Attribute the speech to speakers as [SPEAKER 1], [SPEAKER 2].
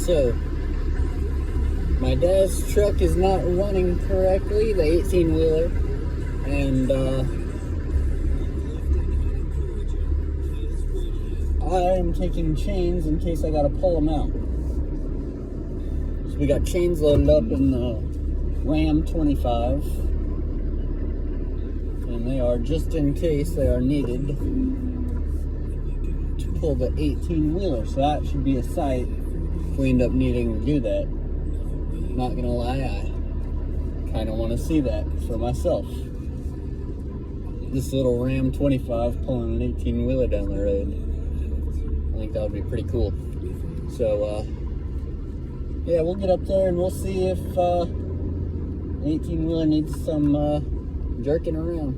[SPEAKER 1] So, my dad's truck is not running correctly, the 18-wheeler, and I'm taking chains in case I gotta pull them out. So we got chains loaded up in the Ram 25, and they are just in case they are needed to pull the 18-wheeler. So that should be a sight if we end up needing to do that. Not gonna lie, I kind of want to see that for myself. This little Ram 25 pulling an 18-wheeler down the road. I think that would be pretty cool. So, yeah, we'll get up there and we'll see if 18-wheeler needs some jerking around.